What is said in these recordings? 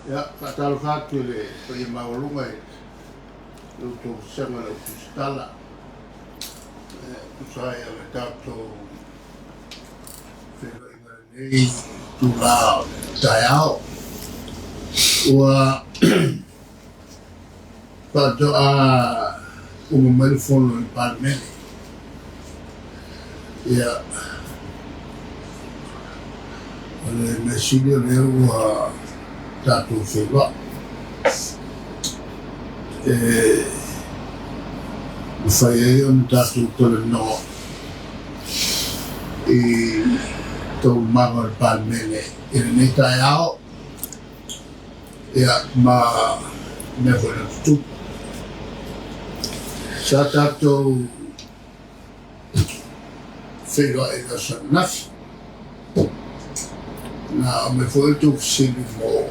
Ya, katalo katu le pe maulunga tu sanga le tusitala. Tusaya le tato Feiloa'iga nei tu la taiao. Ua pato a umumeli fono le palmene. Ya, le mesilio le ua tato Feiloa. Whai on tato tole no tau manga le palmene i le nei tai ao ia ma me hoi na tutu sa tato Feiloa'iga sa nafi na me hoi tu sili mo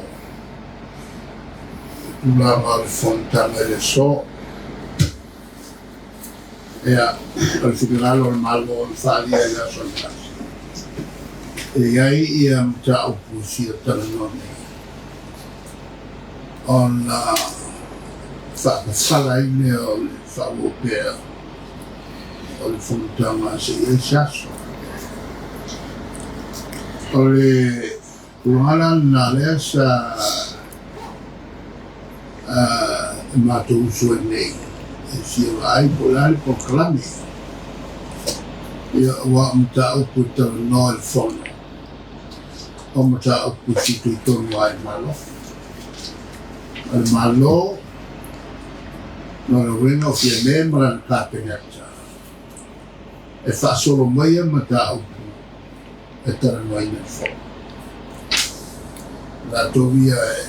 tulanga le fontanga le so ia al finalo al malo al falia ia son nafi iai ia mta upusia talanone on whakawhalaine o le whawopea o le whunutanga se e saso. O le kuhana na lea sa mātou usua nei e siawa ai po lale po kalame ia ua mta upu talanoa le whono o mta upu situ i tonu ai malo. Al malo no le winga o fia membra na kāpenata e whaasolo maia mata upu e taranoa ina who la tovia e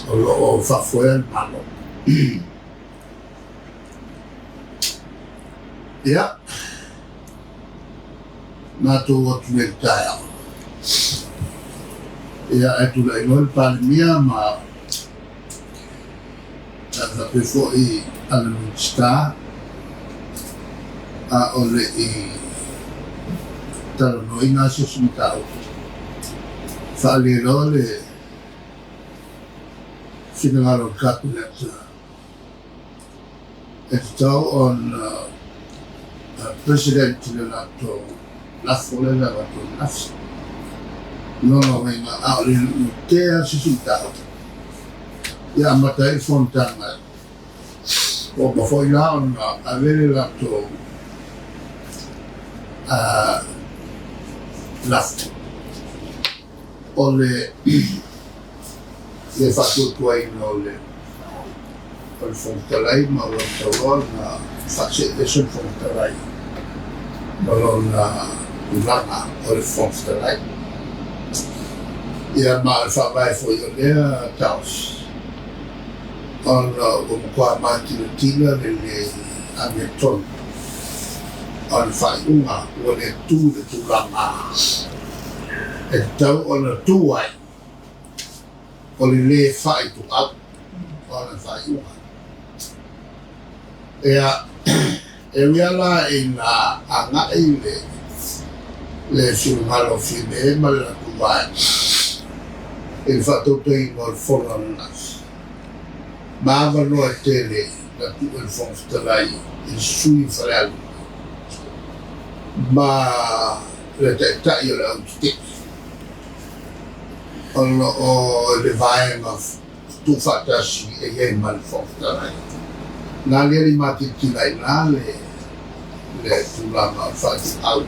o loo whafoea al malo ia mātou o tune taia ia e tula i ngoi palemia ma a pefo i ala minsta a ole i talanoa ina se sumtau whaalero le whinangaro kapilata e tau on president le lato lafo le lato nafsi no venga a le tea sisitao ia matai fontanga o ma foi la on avere lato lafto o le fatto tuoi no le per fontalai ma lo trovo na faccia adesso fontalai ma non una o le fontalai ia ma fa vai foi o lea taus on o qua mati le tila le ameton on fai una o le tu le tu lama e tau o le tu ai o le fai tu au o le fai una ia e mia la in anga le filmalo fine ma la tu vai il fatto che il fono ma vanno a tele la tua il fonstellai il sui fratelli ma le tetta io la uti o le vai ma tu fatasi e io mal fonstellai na le rimati ti lai le tu la ma fatti au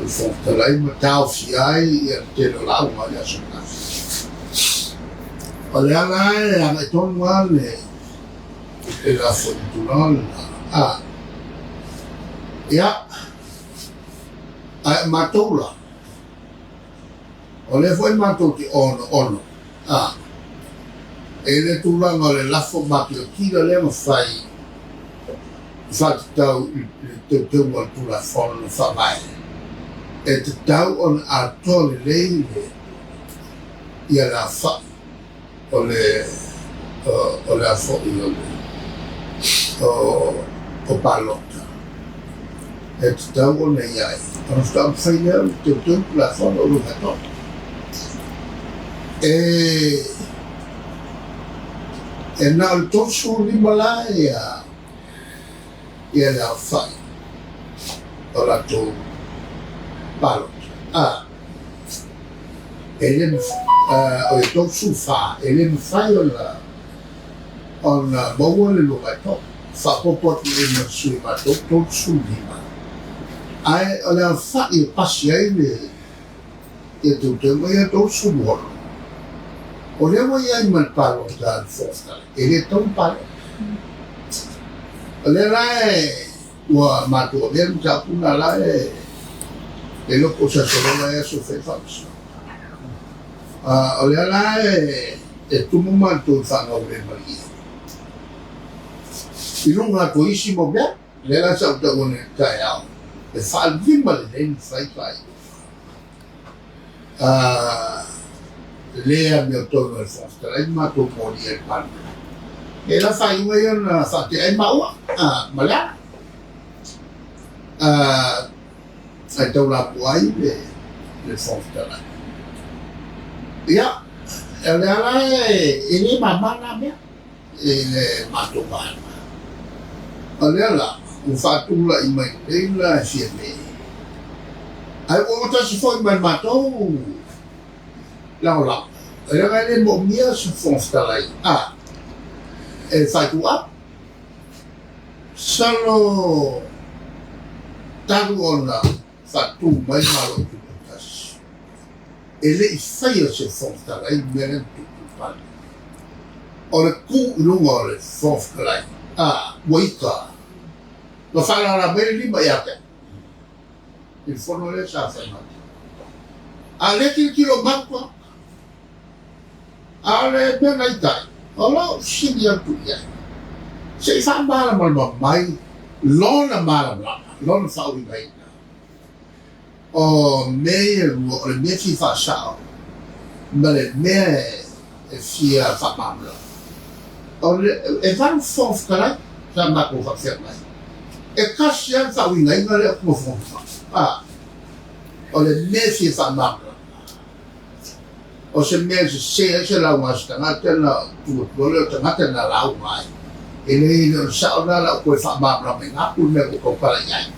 il fonstellai ma tau si ai e te lo la ma ya sono ole Āgai anga tonu ale e la fontunala ia matoula ole foi matou ki ono e le tulanga o le lafo makio kila le ma fai tau le teu mal tula fono na whamai e te tau on a tole leile ia la wha ole a fo'i o palota e te tau o nei ai ana whaka mwhainea te tau la fono o luha tō e na o tosu lima la ia le awhai o rato palo ele o e tosu wha ele mwhai o na maua le lunga to whapopotu e na sui mato tosu lima ai o le awhai e pasi ai e tutengo ia tosu moro o le mo ia man palo da fosta ele ton palo o le lai ua mato le mta puna la e lo cosa solo la Aso Faraile o le lai e tumu manto fanga o le maria ilunga ko isi mo bia le la sa ta one kai au e fa vimma le den fai lea mea tono e fosta, e mato mori e panu. E la fai ua ia na fate e maua, malea. Ai tau la puai le fosta la. Ia, e lea la e le mamana mea, e le mato mana. A lea la, u fatula i mai leila e fia me. Ai o tasi foi mai matou, lao. Era ele momia se fosta lá. Ele faz o up. Salo taru ona fatu mais malo que botas. Ele faz se fosta lá mesmo tudo para. Ora ku lunga le fosta lá. Waika. Lo fala la belle lima yake. Il faut nous laisser ça faire. Allez kilo makwa. Ale bena itai. Ola sini atu ia. Se fa mala mai lona mala lona fa ui mai. O me o le me fi fa sao. Male me e fia fa mala. O e van fof kala sa ma ko fa fer mai. E kasia fa ui ngai ngale ko fof. O le me fi fa mala. O se mea se lau mas tangata na tuotole o tangata na lau mai. Ele o sao na lau koe whamabra me ngapu mea ko kaupara iai.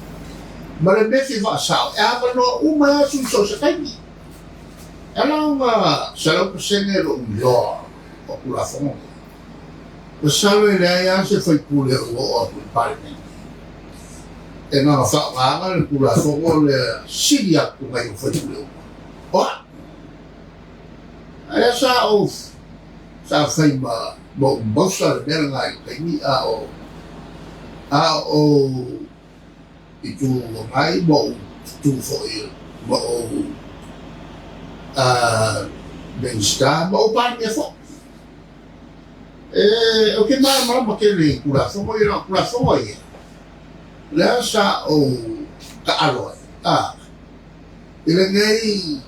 Ma le mefi wha sao, e hapa no umai asu so se kaimi. E lau ngā salau pasenge ro unloa o kura whongo. O salu e lea ia se whai pule o o kuri parime. E ngā whaanga le kura whongo le siri aku mai o whai pule o. Oa! Ai sa fai mo mosa le mera ngai kaimi o i tu ngai mo tu foi mo bem-estar mo pa me fo o que mais que le coração foi o coração aí lá sa ka alo ele ngai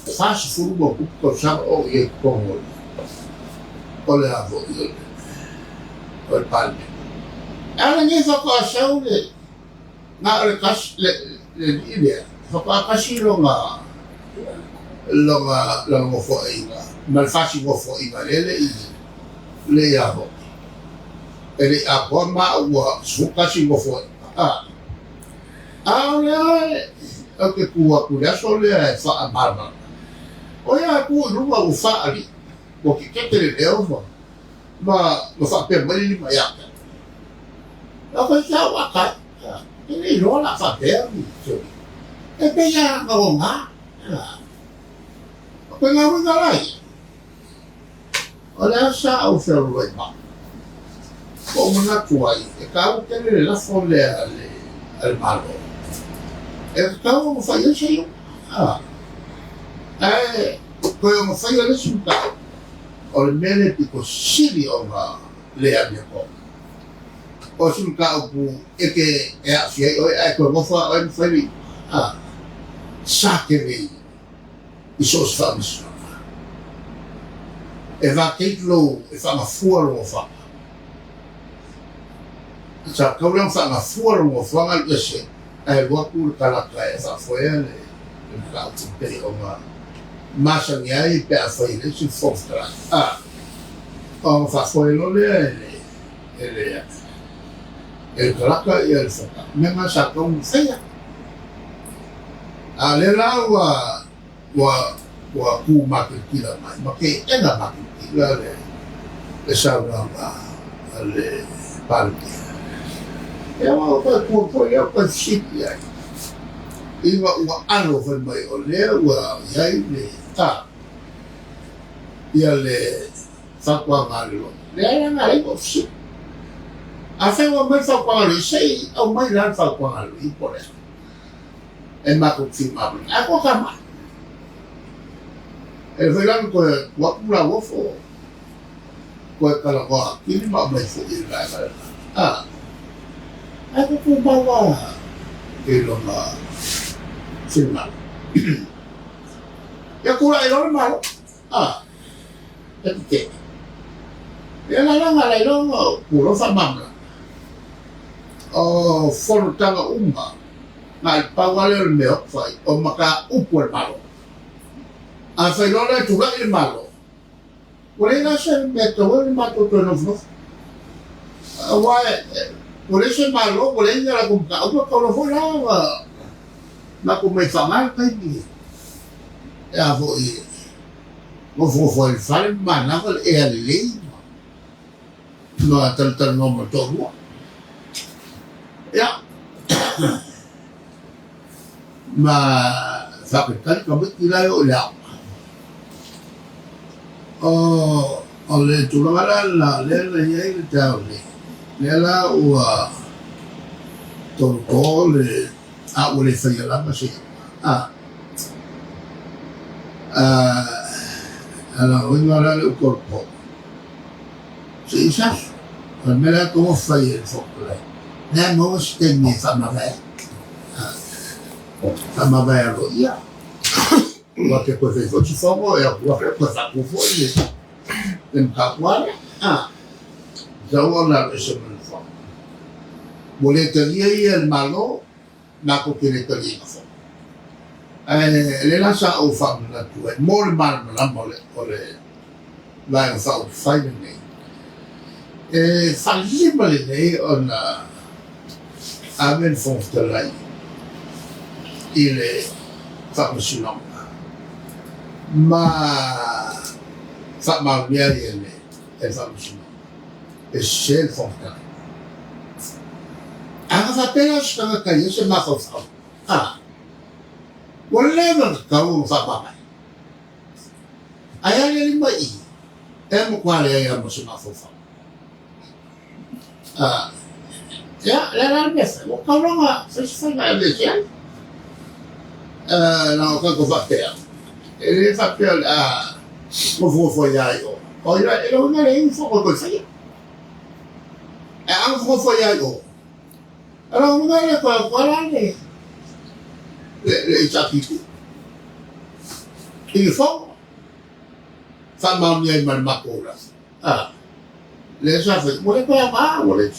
faz furbo ko sa o e como olha a voz o palme ela nem fa ko sa le na le kas le idea fa ko kasi longa feiloa'iga mal fasi go feiloa'iga le ya ho ele a ko ma wa su kasi go feiloa'iga le o ke kua kura so le fa barba o ya ku rua o fa ali o ke ketere leo ma fa pe mai li mai aka o ko sa wa ka ele rola fa pe so e pe ya ka o nga o nga o nga lai o le sa o fe ro ma o mana tuai e ka o tele la fo le al malo e ka o fa yo sei koe o mawhai o lesu tau o le mele piko siri o ngā lea mea ko o sun tau pu eke e a fiai o e koe ngofua o e mwhai sākere i sos whamis e wha keitlo e whangafua rongo wha sa kaurang whangafua rongo whanga i ese e waku le kalaka e whafoea le kau tumpei o ngā masang ai pe a Feiloa'iga si foftra o fa Feiloa'iga ele kalaka ia le foka menga sa kong feia le la wa ku makikila mai make ena makikila le sauna le palki ya wa ku ya pa siti ai iwa ano fa mai o le wa yai le ia le fakwa ngalo le ana ai ko si a fe wa mai fakwa ngalo sei au mai lan fakwa ngalo I por eso e mako filmable ako kama e foi lá ko wa pula wo fo ko kala ko kini ma mai fo I la ako ko bawa e lo ma filmable ya kula e lo malo e ya la lo puro fa mamla o for tanga umba ngai pawale le meo fai o maka upu el malo a Feiloa'iga Tuilaepa el malo por ena se meto el mato to no wa por ese malo por ella la compra o ko lo foi la na ko me fangal kai ni ya foi fal mana e le no atal no motor ya ma fabricar como tira o la le tulanga la le ye le taule le la o to le a o le fai la ma si ala o ngala le corpo si sa me la como fai el foco na mo ste mi fa ma sama vai lo ia o que foi feito de fogo é o que foi feito foi tem capoeira já o na esse fogo boleteria e el malo na coqueteria fogo le lança o famo na tua mol mal na mole ore vai o fai nem fazimale nei ona amen fontelai il est fascinant ma femme bien elle est fascinant et c'est fontaine aga apenas kanga kaya se mafofa wala kau fapa aya le mai em kwale aya mo se mafofa ya la mesa o kalonga se na le não canto papel ele papel o vou olhar olha ele não é um fogo que sai um vou olhar ela não é qual é le chapitre il faut fama minha mal macora les gens fait moi les pas mal moi les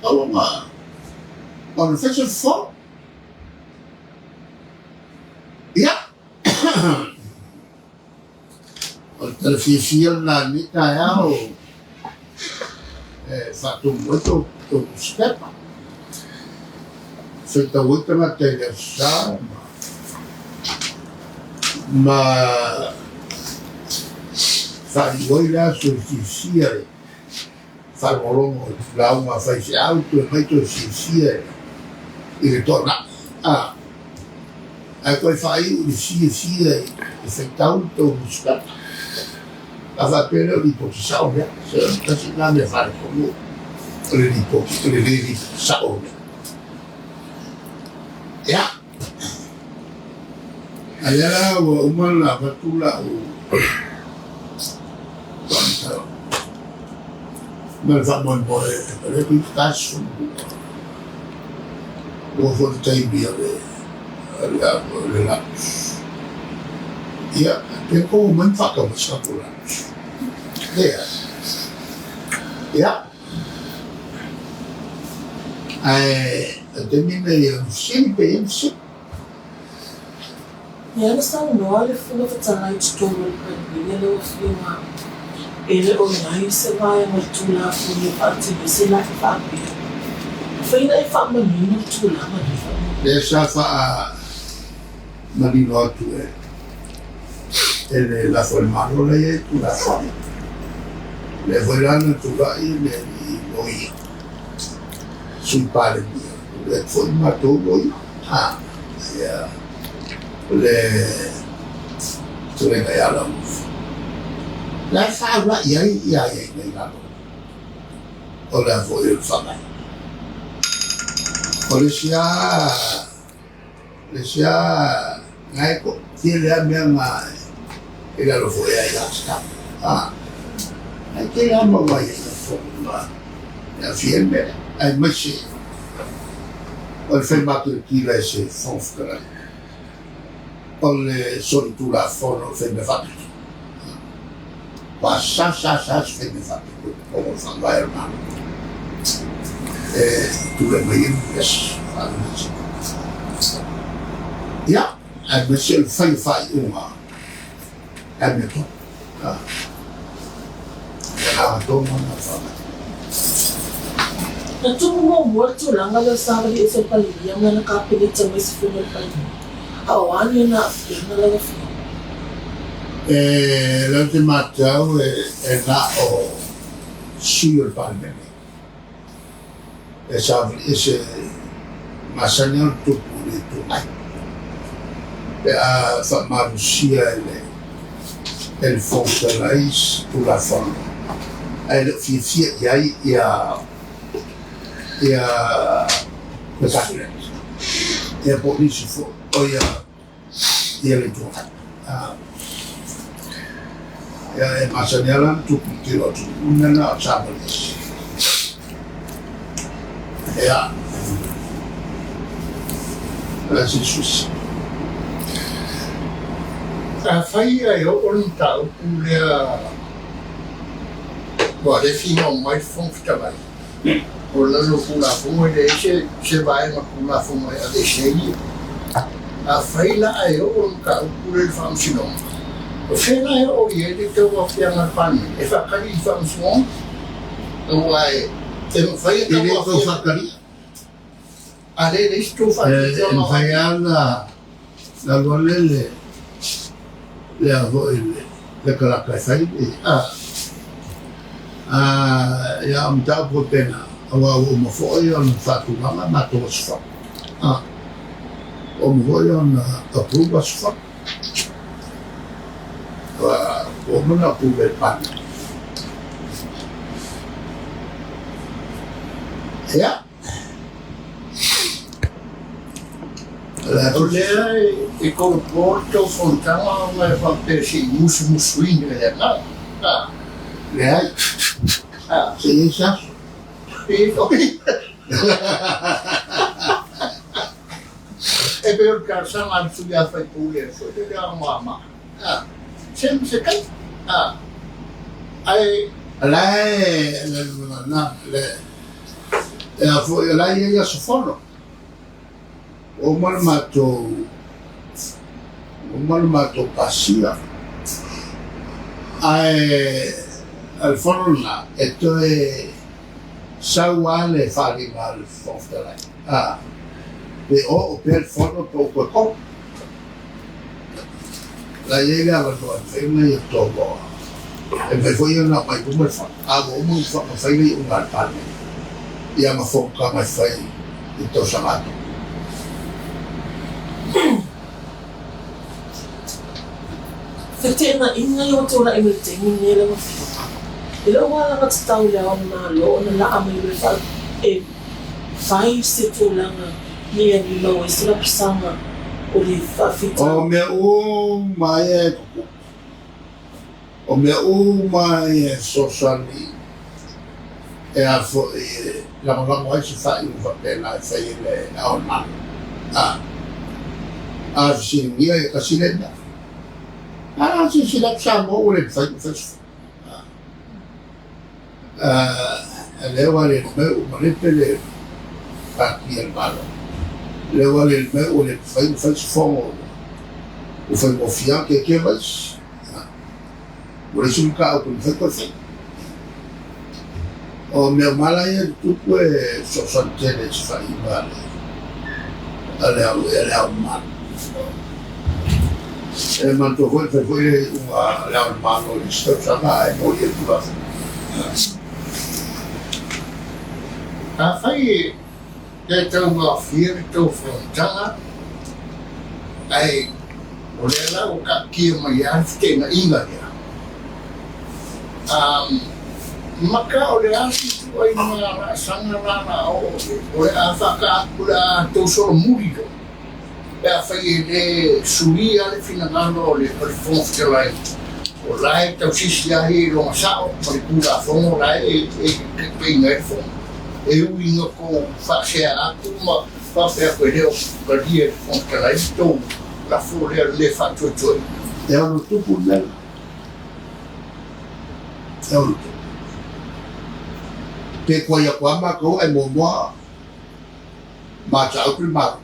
comment on fait ce fort ya o telefisio na nika ya o fatto molto steppa feita outra televisión ma Feiloa'iga suficiente farmolongo la uma faz auto e feito suficiente e ritorna poi fai un sì e tanto busca la fa per riposare se si deve fare come le riposare ya allora umana fatula ma fa buon poi per il caso lo fortai via relax ya que como manfaat om schapulas ya termina sempre Ia na sa no le funa fatalai tutono le le ofina ele o nai se vai mo tula funi parti se la fa Feina e wha manino tūlanga ni wha. Le sa wha manino atu le la wha maro le tūla wha. Le whairana tūrai le i loi. Sui pare mia. Le wha mato loi. Le turenga ia la mufa. La wha ra iai nei lalo. O le wha il whangai. O le sia ngai ko tie le mea mai e la lo foi ai sta ai ke la mo vai e fo la fiemme ai machi o le ferma tu ki la se fonfra o le solitu la fono ferme fatto passa ferme fatto come fa vai hermano tu le veien yes ja en monsieur fai uma en me to ja to na fa Na tumu mo morto lang ala sa kali sa paliyang na nakapilit sa may sifunod pa niya. Awan yun na na lang ako. L'ultima matau è là sur palmene. E sa ese masanya tu puli tu ai. A fa marusia el fontalais tu la fon. El fi ya le sacret. E polisi fo ya le tu. E masanya tu kilo tu na sabalis. Ja, dat is iets. Fai ai o tau pulea wa le fino mai fonftavai. O la lo pula fumo de se vai ma pula fumo a de sei. A faila ai o tau pule famsino. O fela ai o ye de to wa fianga pan. E fa kali famsmo. O ai tem fai E le to fakari. Ale le sto fa. Fai alla la volele. Le le kalaka fai ya mta po pena awa o mo fo yo no fatu mama ma to sfa o mo yo na apruba sfa o mo na pu be pan ya La olea e comporto fontana ma fa per si musuin e la le ai se sa e per casa ma su ya fai pure so de la mamma sempre se kai ai le fo la ia sofono o malmato pasia al fono là e to è sauale fare mal foftala e o per fono poco la llega la tua femmina e togo e per poi non mai come fa mo fa fai un palme e ma foca mai fai il tuo salato. Fete na inga yo to na imite ni le mo. Ilo wala ka tau le on na lo na la amai le fa e fai se to lang ni ni lo e sila pisanga o le fa fita. O me mai sociali e a fo la mo si fa in va bene fai le on si mia e casilenda si la Sāmoa le fai le vale me le pele pa qui el malo le vale me o le fai fomo o fai mo fia ke mais o le sul ka o fai ko fai o me mala e tu e so tele ci fai male ale mal e man to foi una la mano di sto sama e poi e tu va a fai che tu va fier tu frontana ai o le la o ka ki mai arte na inga ya maka o le asi tu ai na sanga na o le afa ka kula to so muri do e fai le suia le finangalo le performance lai o lai tau sisia hi lo masao mai kula fono lai e pe ngai fo e uinga ko fa se aku ma fa pe ko le o ka dia on ka lai to la furia le fa tu e ono tu punel e ono tu pe ko ya kwa ma ko ai mo ma cha prima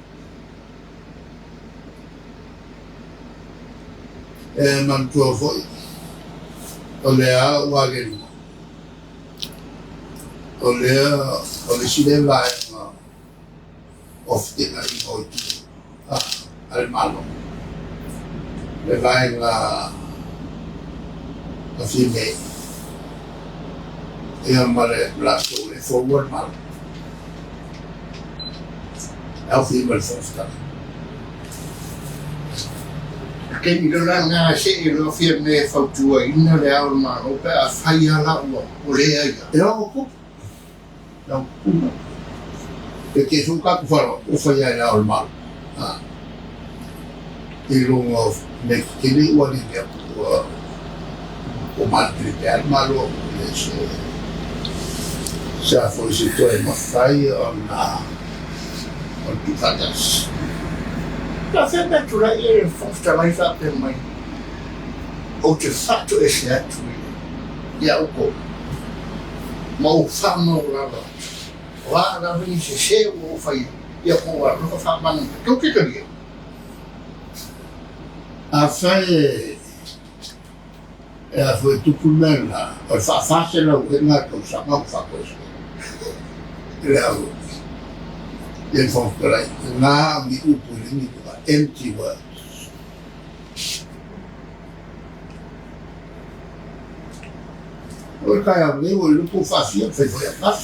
e man tu foi o le a wa ge o le si le vai of the night o al malo le vai la fine e amare la sole forward mal al fine il sosta che mi doranga se lo firme fa tu in le alma o per fai ala o le aiga e o não perché sul capo farò o fai ala alma e lungo che lì vuole dire o madre che al malo se a forse tu hai ma fai on tu fadas la femme tu la e forse mai fa per mai o che fatto è certo ya o co ma o fanno la vince se o fai ya co lo fa man tu che dire a fai e a foi tu punella o fa facile o na cosa ma fa cosa e fa per na mi upuli empty words o kai avevo il tuo facile fai a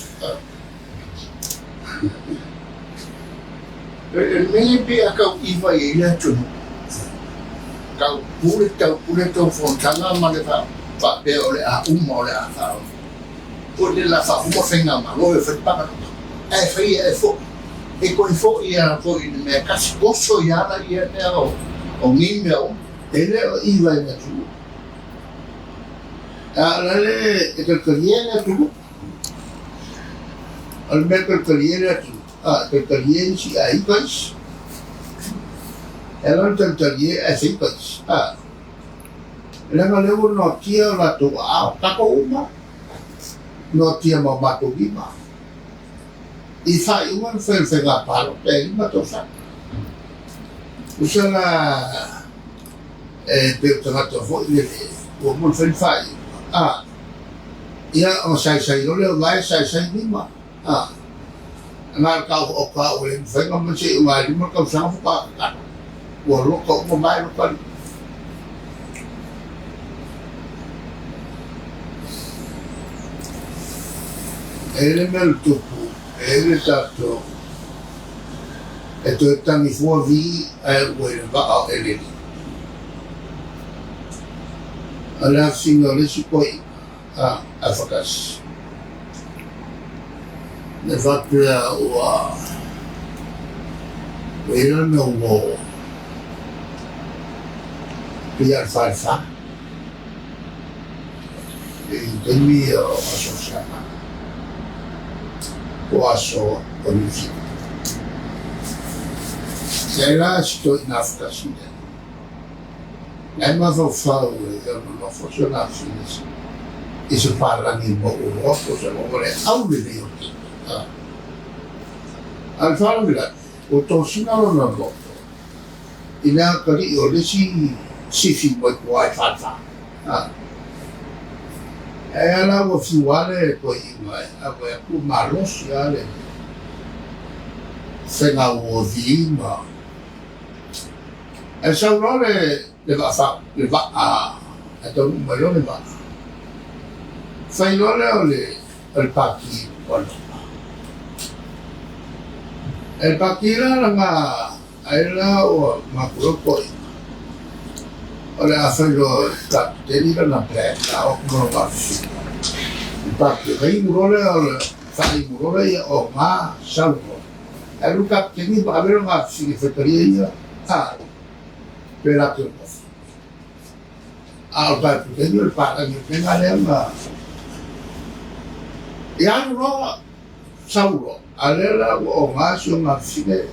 me be aka iva ia tu kau pule tau fontana ma le fa pe ole a ole a fa o le la fa mo fenga ma lo e fa pa e fai e fo e con fo ia fo in me kas posso ia la ia ne o mi meu ele iva ia tu le che viene tu al metro che viene tu che viene si ai pas ela não tentaria é simples ela não levou notia lá tu tá com uma notia mau batu lima e sai uma foi pegar para o pé e matou saco usala pelo tanto foi o mundo foi fai ia o sai não leu lá sai lima na kau o kau ele foi não sei uma lima kau sang fuka o loco mo mai no pan ele me tupu ele tato e to tangi fuavi o va a ele ala singo le sipoi a fakas ne vatia o ele não mo Piar farfa e mio aso sama o aso onifino se la sto in Africa sinde ma fa non funziona finis e si parla in Europa se non vuole aulire al farla o tosina non lo ina kali o le si mo ko ai fa ala wo fi wale ko i mai a ku malos ya le se na wo vi ma e sa no le va a to mo le va Feiloa'iga el paki bueno el paki la nga aila o makuroko ora afero ta tenira na preta o no va el paki rei murole o fai murole o ma salvo el kapteni va avere una significaria per la tua al partito il parla che venga ya no sauro alela o masio mafine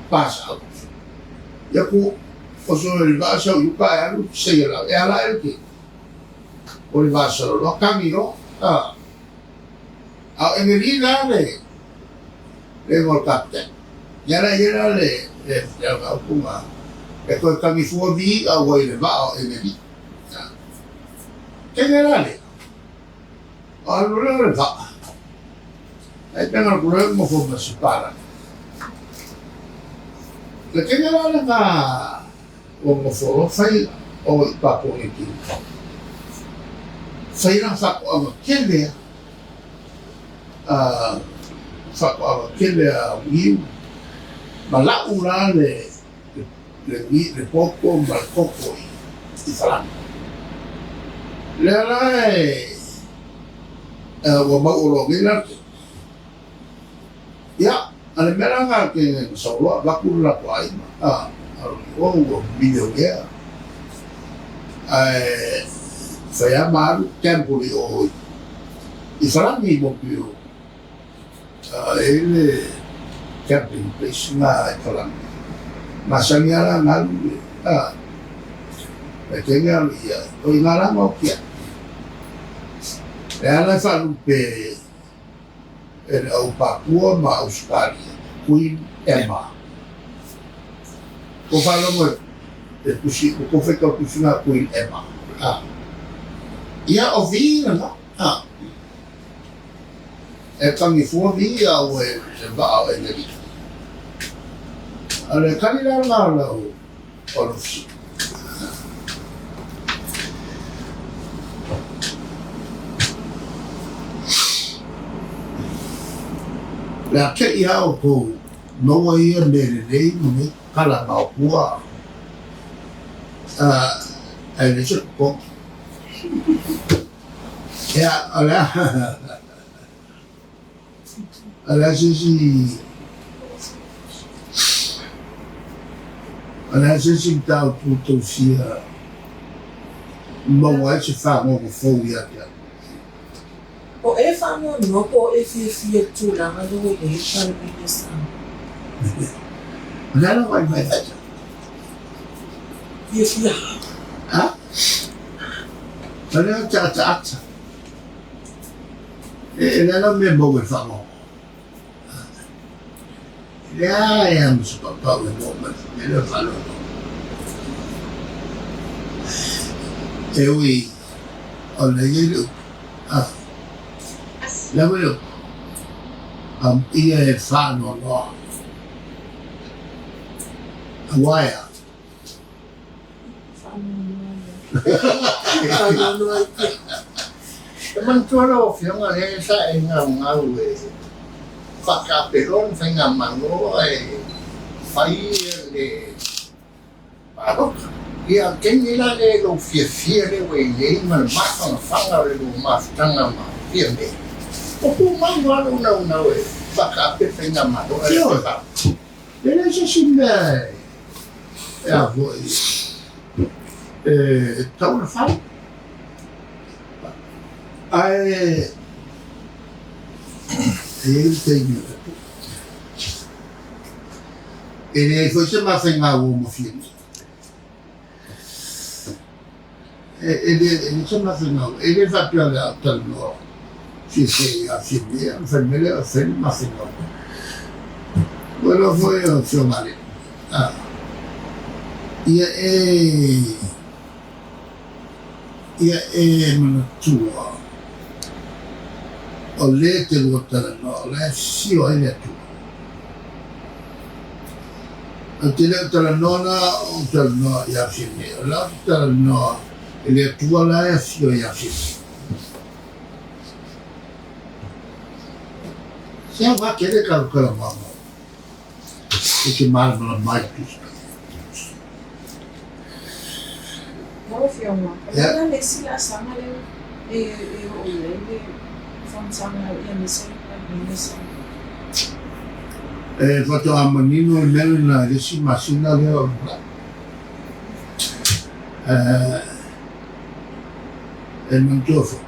pasa ya ku oso el vaso yuka ya lu segera ya la el que o el vaso lo camino en el ida le volcate ya le kuma esto el camino vi a le va en el generale allora le va e tengo il problema come si parla le generale va uomo solo fai o il papo e chi fai la fa come chiede fa chiede a io ma la ura le poco ma poco di faranno le wa maulo gila ya ale meranga ke solo bakul la kwai o video ya saya maru tempo di o i sarangi mo più ele camping place na italan masanya na tenga ya o inara mo kia e ala fa lupe e au Papua ma Australia Queen Emma ko fa lo e pusi ko fe ka pusi na Queen Emma ia o vina na e tangi fu via o e va e ne ale kalila la o la ke ia o ko no ia ne ni kala ma pua ai le ko ya ala si ta tutto sia mo ci fa mo fo ya o e whanua no po e whiawhia tūranga no e whanua sa. Nana wai mai aja. Whiawhia. Ha? Nana ata. E nana me mo e whanua. Lea e am supa pau e mo me le whanua. E ui, o le iru. Lalu, ia e whanua noa. Waia. Whanua noa ike. E mantuara o whionga he sa e ngau e whakaperon whainga mango e whai le paroka. Ia kengira le lo whiawhia le wei nei man mahanga whanga le lo mawhtanga ma whiawhia. O ku mango anu na e whakape whainga mango e whaka. Ele se sinda e a voi. Tau na whai. Ai ele tem ele foi se mafenga o mo filho ele se mafenga ele vai para tal no se a filha a família foi mafenga bueno foi o seu marido ia manatua o le te lua talanoa o le sio ai le atua o te leo talanoa na o talanoa ia fine o la talanoa e le atua la e sio ia fine se a wake le karukara mama e ke maramala mai tusta Não, filma. Eu não sei lá, sama eu olhei, sama eu não sei, não sei. Fato a manino nele na esse masina leo. Não tofo.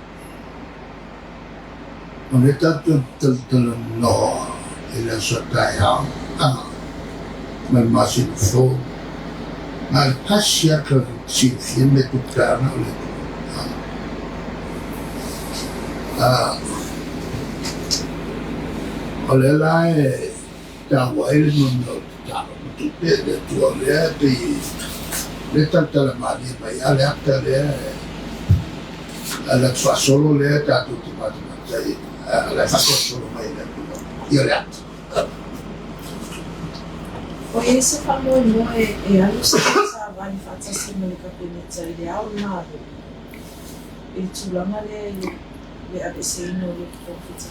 Onde tá tudo no ele só tá mas masino fo. Mas casia que se filme tucana olha lá tawa ele não tá tudo de tua le tanta la mali mai ale atta le ala fa solo le ta tutti ma sai ala fa solo mai le io le atta O esse falou não é a luz dessa vai fazer assim no capítulo ideal nada e tu lá mas le ABC no le confita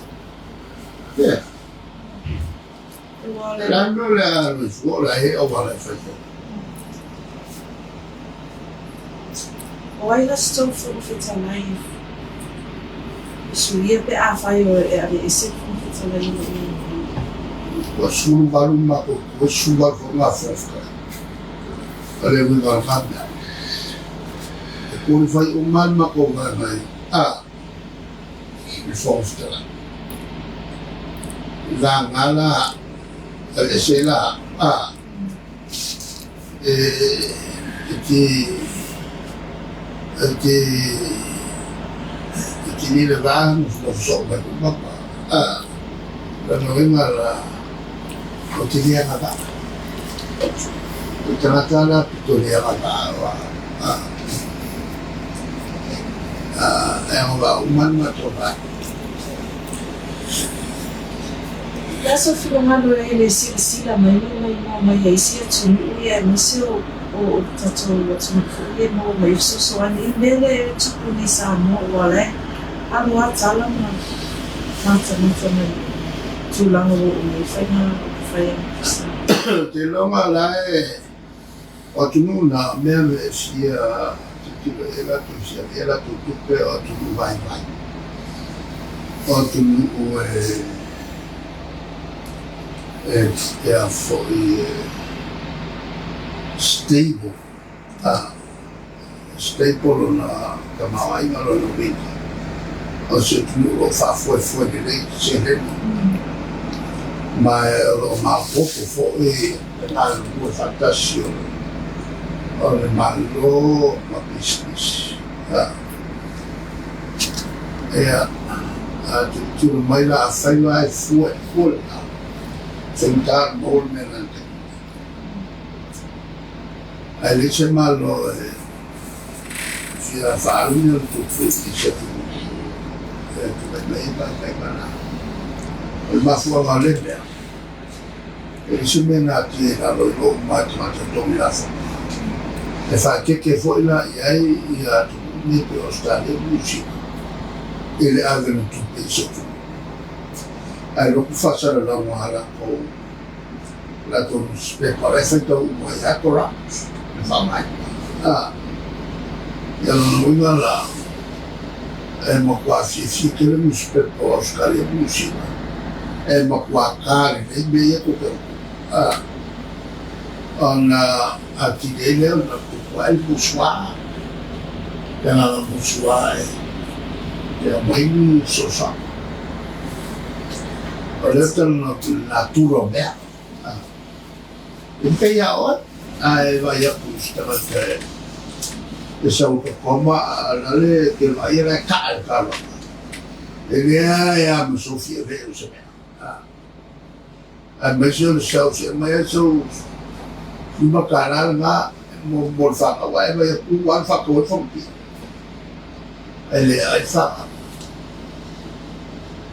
L'anno la scuola è uguale a fare. Oi, la sto confita mai su ia pe a fai o ABC confita mai Wasul baru mako, wasul baru ngafofka. Ale wina ngabda. Kung fai uman mako ngai, ngafofka. Ngala, ale sela, iti nilaban, ngafofka mako. Ngala o te lea ngata. O te natala, pito lea ngata. E nga uman matoba. Aso filomado ele sila mai isi tunu ia misi o tato watu ia mo mai so ani mele tupu ni Sāmoa wale anu atala mata mai tulang o mai te longa la o tunu na mele sia ela tu tupe o tunu vai o tunu o a foi stable na kamawai ngalo no winta o se tunu o fa foi de lei se ma o ma poco foi na rua fantasio o le malo ma business a tu mai la Feiloa'iga foi sentar bol menante ai le se malo si la farina tu se tu vai bana il ma fu ma le bene e se menati la lo ma to la e fa che foi la ai ia tu ni per stare musica e le avevano tutte sotto lo faccia la mala o la con specula effetto un Āotearoa fa mai e allora la ma qua si che le specula scale musica ma qua cari e bene tutto a ti delle una qua il buswa che la buswa e mai so sa oleta naturo bea impea o ai vai a pusta perché e sau coma alle che vai a calcalo e via ya Sofia veo se a mesmo sau se mai so uma caralga mo fa ka wa e ku wan fa ko fo ki ele ai fa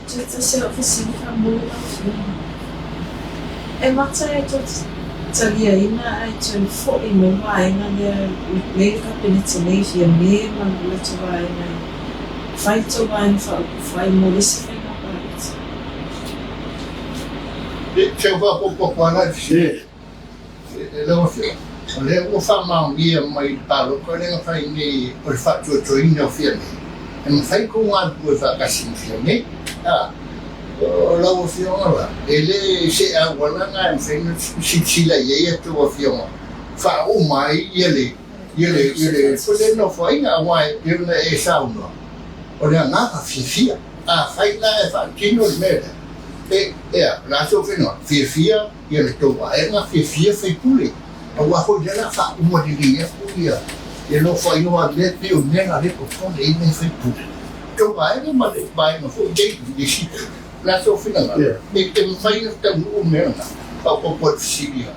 Tata se ofisi ka mo e mata e tot talia ina ai tun fo I me wa ina le ka penetration me ma le to wa ina fai to wa ina fai mo le se fai na pa Se va po na se le o fio le o fa ma ngia mai palo ko le fai ni o fa to ina fia e fai ko wa pu fa ka sin fia ne la o fio la ele se a wala na fai si la ye to o fio fa o mai ele ko le no fai na wa ele e sa no o le na ka fia a fai la e fa kino me la so fino fia ele to wa e na fia fai pule a wa ho jana fa o mo di ya puia e no fai no a le te o ne na le ko le ne fai pule to wa e ma le bai no fo de si la so fino la e te fai no te o me na pa po si ya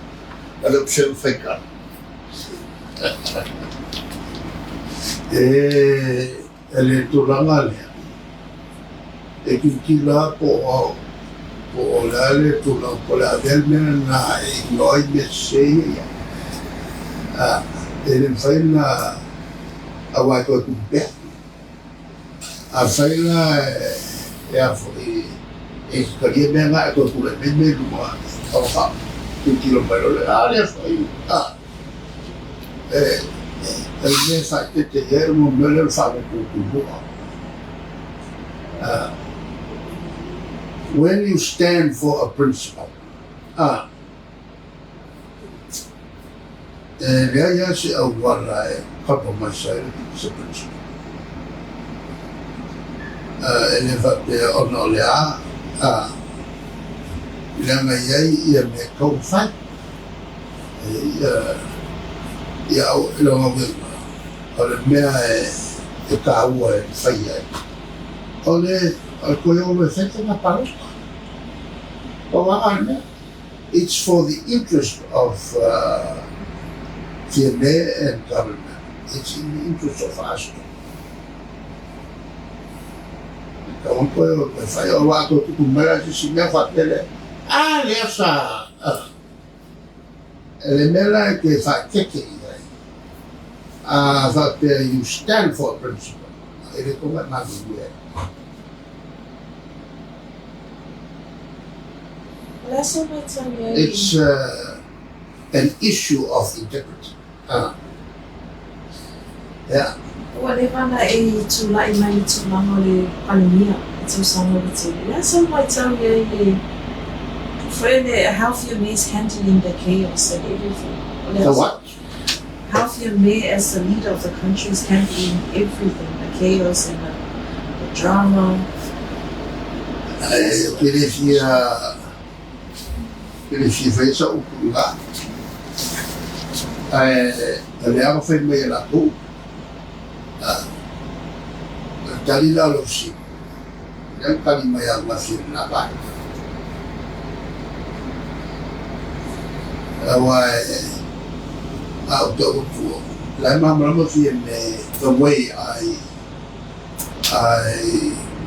ala se fai ka ele to langa le e ki la po la le to la po la del men na e noi me se ele fai na a wa ko ku be a fai na e ka ye me na ko ku le me lu ma o fa ki lo pero le ale fai el me fa te ye mo me le fa ku when you stand for a principle, there is a one couple of myself is a principle. And if I on Olea, Yay, me come fight. Or the mere the car and fire. Ole, it's for the interest of FIME and government. It's in the interest of us. If I want to do marriage, she never tell it. Yes, Elemela que fa keke that you stand for principle. It's an issue of integrity. Yeah. Whatever na Tuilaepa mai tulanga palemia to Sāmoa Capital. That's why I tell you, for the healthier me is handling the chaos and everything. The what? Healthier me as the leader of the country is handling everything, the chaos and the drama. Ele fez o lugar. Ele era feito meio lá tu. Tali lá o sim. Ele tali meio lá sim na barca. Aotearoa. Lai mamrama fie the way I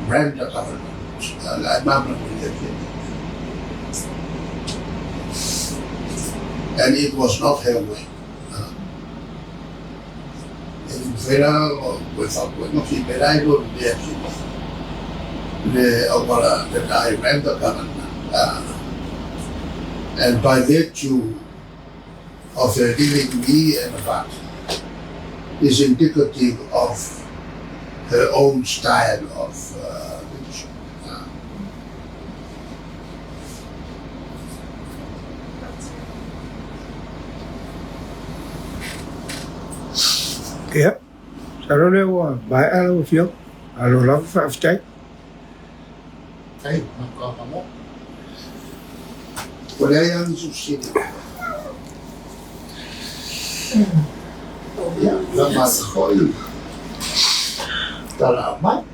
ran the government. Lai mamrama fie. And it was not her way. In Vera, without going to be I don't that I ran the government. And by virtue of her giving me an advantage is indicative of her own style of leadership. Yep. Sarole wa bai alo fio. Alo la fa aftai. Hey, no como. Por ahí han sucedido. Ya, la más joven. Está la más.